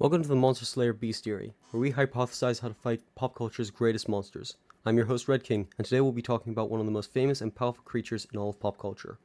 Welcome to the Monster Slayer Bestiary, where we hypothesize how to fight pop culture's greatest monsters. I'm your host Red King, and today we'll be talking about one of the most famous and powerful creatures in all of pop culture,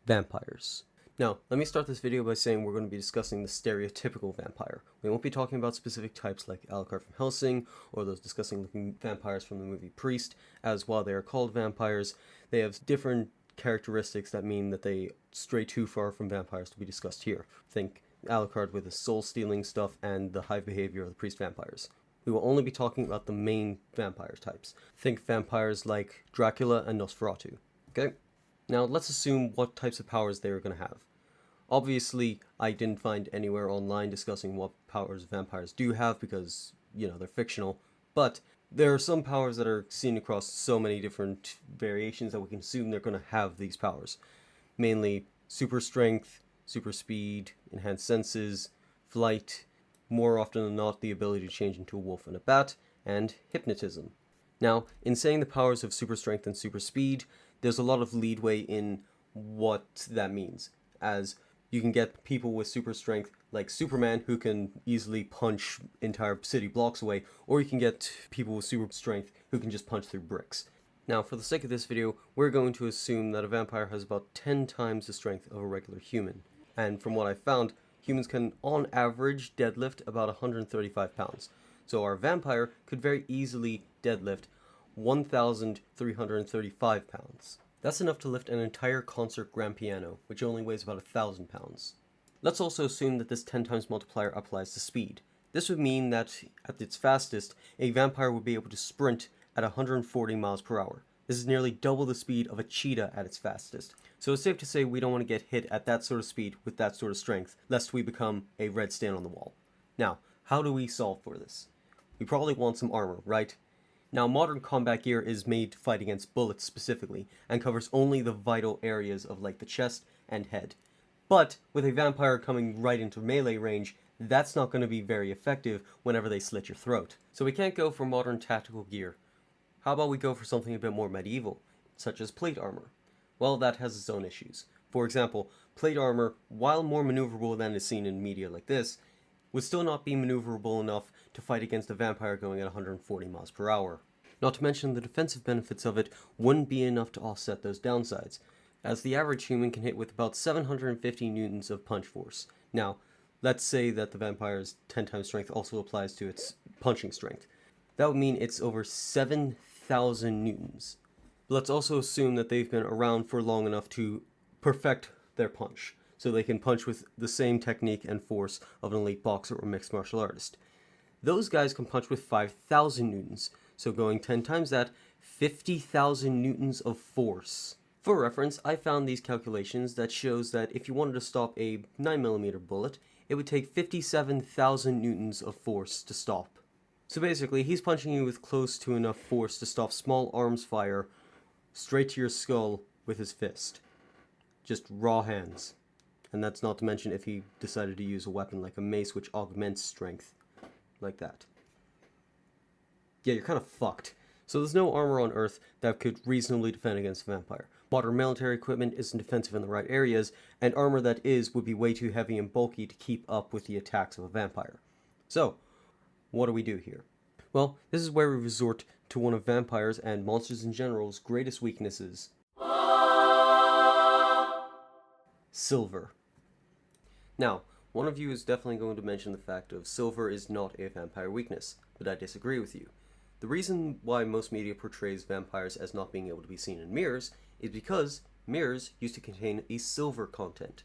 vampires. Now, let me start this video by saying we're going to be discussing the stereotypical vampire. We won't be talking about specific types like Alucard from Hellsing, or those disgusting looking vampires from the movie Priest, as while they are called vampires, they have different characteristics that mean that they stray too far from vampires to be discussed here. Think Alucard with his soul-stealing stuff and the hive behavior of the priest vampires. We will only be talking about the main vampire types. Think vampires like Dracula and Nosferatu. Okay? Now let's assume what types of powers they are going to have. Obviously, I didn't find anywhere online discussing what powers vampires do have because, they're fictional, but there are some powers that are seen across so many different variations that we can assume they're going to have these powers. Mainly super strength, super speed, enhanced senses, flight, more often than not the ability to change into a wolf and a bat, and hypnotism. Now, in saying the powers of super strength and super speed, there's a lot of leadway in what that means, as you can get people with super strength like Superman who can easily punch entire city blocks away, or you can get people with super strength who can just punch through bricks. Now, for the sake of this video, we're going to assume that a vampire has about 10 times the strength of a regular human. And from what I found, humans can, on average, deadlift about 135 pounds. So our vampire could very easily deadlift 1,335 pounds. That's enough to lift an entire concert grand piano, which only weighs about 1,000 pounds. Let's also assume that this 10 times multiplier applies to speed. This would mean that, at its fastest, a vampire would be able to sprint at 140 miles per hour. This is nearly double the speed of a cheetah at its fastest. So it's safe to say we don't want to get hit at that sort of speed with that sort of strength, lest we become a red stain on the wall. Now, how do we solve for this? We probably want some armor, right? Now, modern combat gear is made to fight against bullets specifically, and covers only the vital areas of like the chest and head. But, with a vampire coming right into melee range, that's not going to be very effective whenever they slit your throat. So we can't go for modern tactical gear. How about we go for something a bit more medieval, such as plate armor? Well, that has its own issues. For example, plate armor, while more maneuverable than is seen in media like this, would still not be maneuverable enough to fight against a vampire going at 140 miles per hour. Not to mention the defensive benefits of it wouldn't be enough to offset those downsides, as the average human can hit with about 750 newtons of punch force. Now, let's say that the vampire's 10 times strength also applies to its punching strength. That would mean it's over 7,000 newtons. But let's also assume that they've been around for long enough to perfect their punch, so they can punch with the same technique and force of an elite boxer or mixed martial artist. Those guys can punch with 5,000 newtons, so going 10 times that, 50,000 newtons of force. For reference, I found these calculations that shows that if you wanted to stop a 9mm bullet, it would take 57,000 newtons of force to stop. So basically, he's punching you with close to enough force to stop small arms fire straight to your skull with his fist. Just raw hands. And that's not to mention if he decided to use a weapon like a mace which augments strength. Like that. Yeah, you're kind of fucked. So there's no armor on Earth that could reasonably defend against a vampire. Modern military equipment isn't defensive in the right areas, and armor that is would be way too heavy and bulky to keep up with the attacks of a vampire. So, what do we do here? Well, this is where we resort to one of vampires and monsters in general's greatest weaknesses. Silver. Now, one of you is definitely going to mention the fact of silver is not a vampire weakness, but I disagree with you. The reason why most media portrays vampires as not being able to be seen in mirrors is because mirrors used to contain a silver content,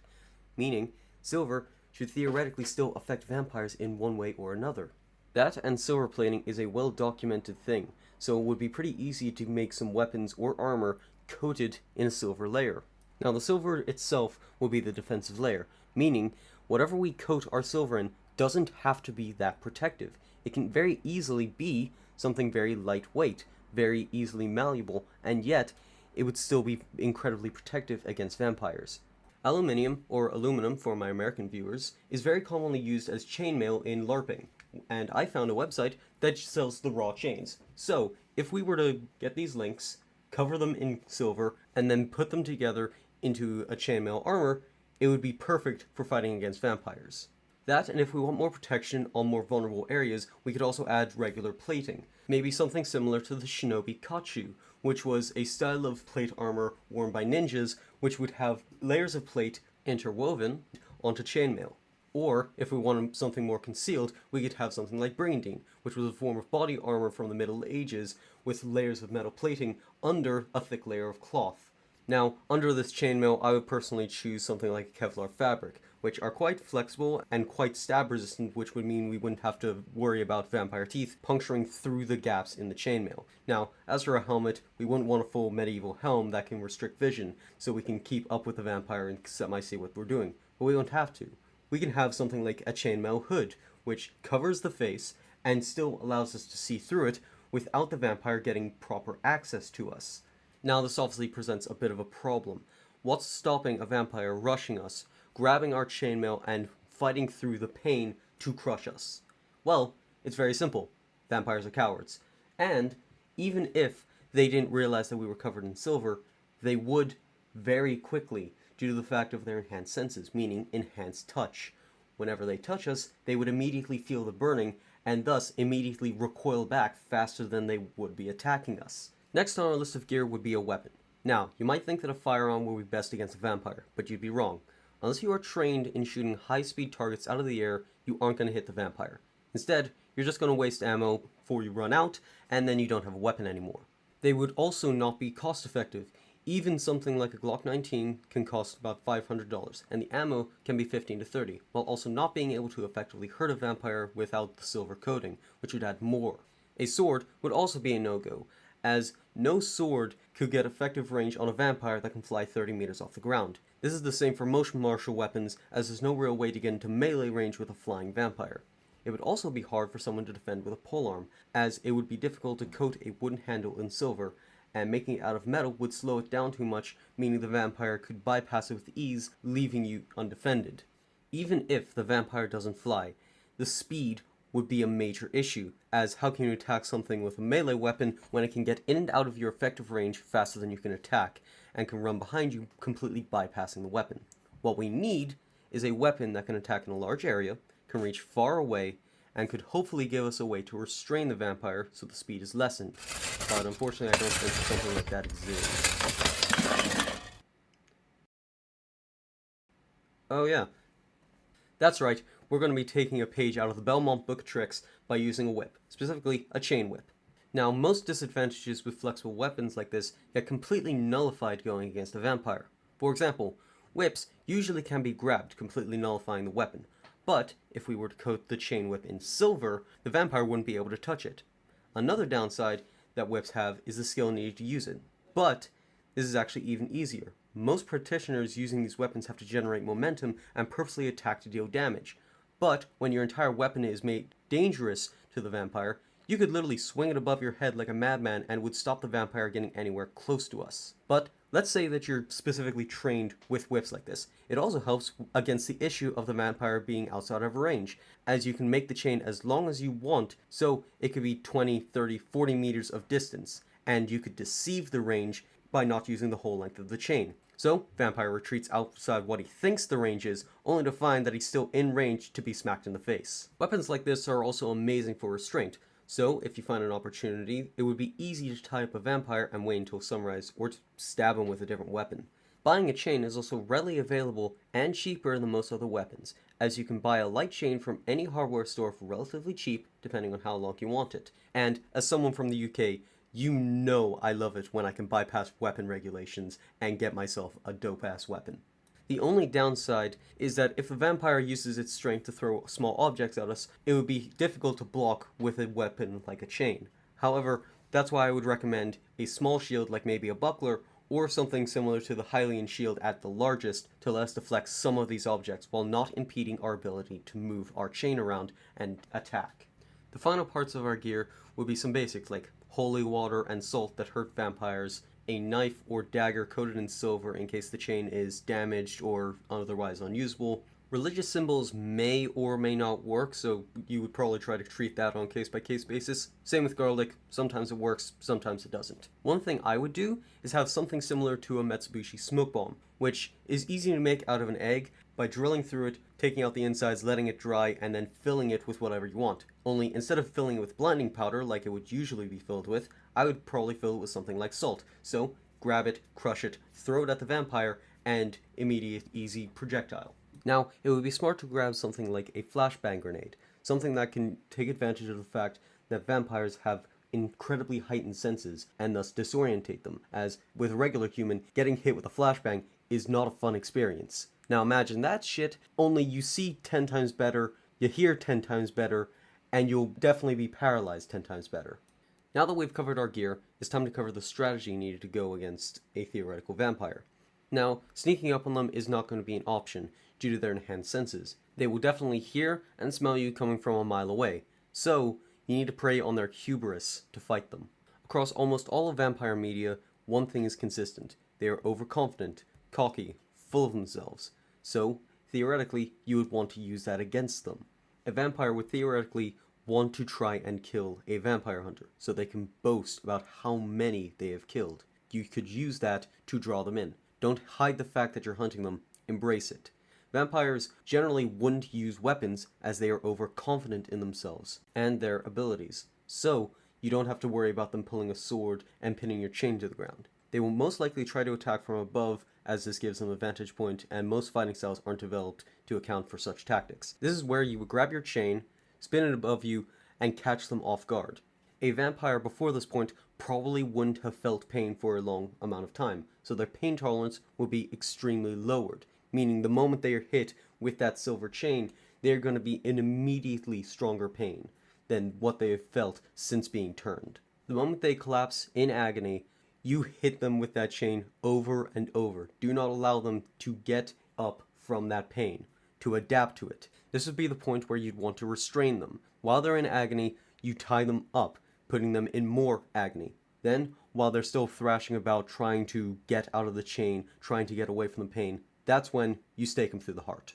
meaning silver should theoretically still affect vampires in one way or another. That and silver plating is a well-documented thing, so it would be pretty easy to make some weapons or armor coated in a silver layer. Now the silver itself will be the defensive layer, meaning whatever we coat our silver in doesn't have to be that protective. It can very easily be something very lightweight, very easily malleable, and yet it would still be incredibly protective against vampires. Aluminium, or aluminum for my American viewers, is very commonly used as chainmail in LARPing, and I found a website that sells the raw chains. So, if we were to get these links, cover them in silver, and then put them together into a chainmail armor, it would be perfect for fighting against vampires. That, and if we want more protection on more vulnerable areas, we could also add regular plating. Maybe something similar to the Shinobi Kachu, which was a style of plate armor worn by ninjas, which would have layers of plate interwoven onto chainmail. Or, if we wanted something more concealed, we could have something like Brigandine, which was a form of body armor from the Middle Ages with layers of metal plating under a thick layer of cloth. Now, under this chainmail, I would personally choose something like a Kevlar fabric, which are quite flexible and quite stab resistant, which would mean we wouldn't have to worry about vampire teeth puncturing through the gaps in the chainmail. Now, as for a helmet, we wouldn't want a full medieval helm that can restrict vision, so we can keep up with the vampire and semi-see what we're doing, but we don't have to. We can have something like a chainmail hood, which covers the face and still allows us to see through it without the vampire getting proper access to us. Now, this obviously presents a bit of a problem. What's stopping a vampire rushing us, grabbing our chainmail, and fighting through the pain to crush us? Well, it's very simple. Vampires are cowards. And even if they didn't realize that we were covered in silver, they would very quickly, due to the fact of their enhanced senses, meaning enhanced touch. Whenever they touch us, they would immediately feel the burning, and thus immediately recoil back faster than they would be attacking us. Next on our list of gear would be a weapon. Now, you might think that a firearm would be best against a vampire, but you'd be wrong. Unless you are trained in shooting high-speed targets out of the air, you aren't going to hit the vampire. Instead, you're just going to waste ammo before you run out, and then you don't have a weapon anymore. They would also not be cost-effective. Even something like a Glock 19 can cost about $500, and the ammo can be $15 to $30, while also not being able to effectively hurt a vampire without the silver coating, which would add more. A sword would also be a no-go, as no sword could get effective range on a vampire that can fly 30 meters off the ground. This is the same for most martial weapons, as there's no real way to get into melee range with a flying vampire. It would also be hard for someone to defend with a polearm, as it would be difficult to coat a wooden handle in silver, and making it out of metal would slow it down too much, meaning the vampire could bypass it with ease, leaving you undefended. Even if the vampire doesn't fly, the speed would be a major issue, as how can you attack something with a melee weapon when it can get in and out of your effective range faster than you can attack, and can run behind you, completely bypassing the weapon. What we need is a weapon that can attack in a large area, can reach far away, and could hopefully give us a way to restrain the vampire so the speed is lessened. But unfortunately, I don't think something like that exists. Oh yeah. That's right, we're going to be taking a page out of the Belmont Book of Tricks by using a whip, specifically a chain whip. Now, most disadvantages with flexible weapons like this get completely nullified going against a vampire. For example, whips usually can be grabbed, completely nullifying the weapon. But if we were to coat the chain whip in silver, the vampire wouldn't be able to touch it. Another downside that whips have is the skill needed to use it. But this is actually even easier. Most practitioners using these weapons have to generate momentum and purposely attack to deal damage. But when your entire weapon is made dangerous to the vampire, you could literally swing it above your head like a madman and would stop the vampire getting anywhere close to us. But let's say that you're specifically trained with whips like this. It also helps against the issue of the vampire being outside of range, as you can make the chain as long as you want, so it could be 20, 30, 40 meters of distance, and you could deceive the range by not using the whole length of the chain. So, vampire retreats outside what he thinks the range is, only to find that he's still in range to be smacked in the face. Weapons like this are also amazing for restraint, so if you find an opportunity, it would be easy to tie up a vampire and wait until sunrise, or to stab him with a different weapon. Buying a chain is also readily available and cheaper than most other weapons, as you can buy a light chain from any hardware store for relatively cheap, depending on how long you want it. And as someone from the UK, you know I love it when I can bypass weapon regulations and get myself a dope-ass weapon. The only downside is that if the vampire uses its strength to throw small objects at us, it would be difficult to block with a weapon like a chain. However, that's why I would recommend a small shield like maybe a buckler, or something similar to the Hylian shield at the largest to let us deflect some of these objects while not impeding our ability to move our chain around and attack. The final parts of our gear would be some basics like holy water and salt that hurt vampires, a knife or dagger coated in silver in case the chain is damaged or otherwise unusable. Religious symbols may or may not work, so you would probably try to treat that on a case-by-case basis. Same with garlic, sometimes it works, sometimes it doesn't. One thing I would do is have something similar to a Mitsubishi smoke bomb, which is easy to make out of an egg by drilling through it, taking out the insides, letting it dry, and then filling it with whatever you want. Only instead of filling it with blinding powder like it would usually be filled with, I would probably fill it with something like salt. So grab it, crush it, throw it at the vampire, and immediate easy projectile. Now, it would be smart to grab something like a flashbang grenade, something that can take advantage of the fact that vampires have incredibly heightened senses and thus disorientate them, as with a regular human, getting hit with a flashbang is not a fun experience. Now imagine that shit, only you see 10 times better, you hear 10 times better, and you'll definitely be paralyzed 10 times better. Now that we've covered our gear, it's time to cover the strategy needed to go against a theoretical vampire. Now, sneaking up on them is not going to be an option due to their enhanced senses. They will definitely hear and smell you coming from a mile away, so you need to prey on their hubris to fight them. Across almost all of vampire media, one thing is consistent. They are overconfident, cocky, full of themselves. So, theoretically, you would want to use that against them. A vampire would theoretically want to try and kill a vampire hunter, so they can boast about how many they have killed. You could use that to draw them in. Don't hide the fact that you're hunting them, embrace it. Vampires generally wouldn't use weapons as they are overconfident in themselves and their abilities, so you don't have to worry about them pulling a sword and pinning your chain to the ground. They will most likely try to attack from above, as this gives them a vantage point, and most fighting styles aren't developed to account for such tactics. This is where you would grab your chain, spin it above you, and catch them off guard. A vampire before this point probably wouldn't have felt pain for a long amount of time, so their pain tolerance would be extremely lowered, meaning the moment they are hit with that silver chain, they're going to be in immediately stronger pain than what they have felt since being turned. The moment they collapse in agony, you hit them with that chain over and over. Do not allow them to get up from that pain, to adapt to it. This would be the point where you'd want to restrain them. While they're in agony, you tie them up, putting them in more agony. Then, while they're still thrashing about trying to get out of the chain, trying to get away from the pain, that's when you stake them through the heart.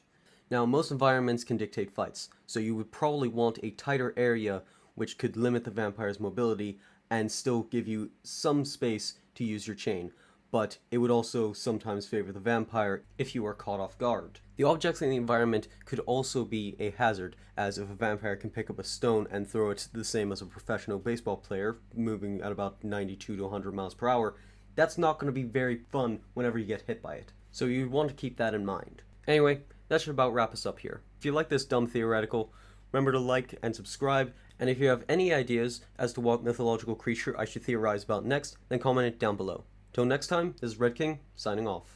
Now, most environments can dictate fights, so you would probably want a tighter area which could limit the vampire's mobility and still give you some space to use your chain, but it would also sometimes favor the vampire if you are caught off guard. The objects in the environment could also be a hazard, as if a vampire can pick up a stone and throw it the same as a professional baseball player, moving at about 92 to 100 miles per hour, that's not going to be very fun whenever you get hit by it. So you want to keep that in mind. Anyway, that should about wrap us up here. If you like this dumb theoretical, remember to like and subscribe, and if you have any ideas as to what mythological creature I should theorize about next, then comment it down below. Till next time, this is Red King, signing off.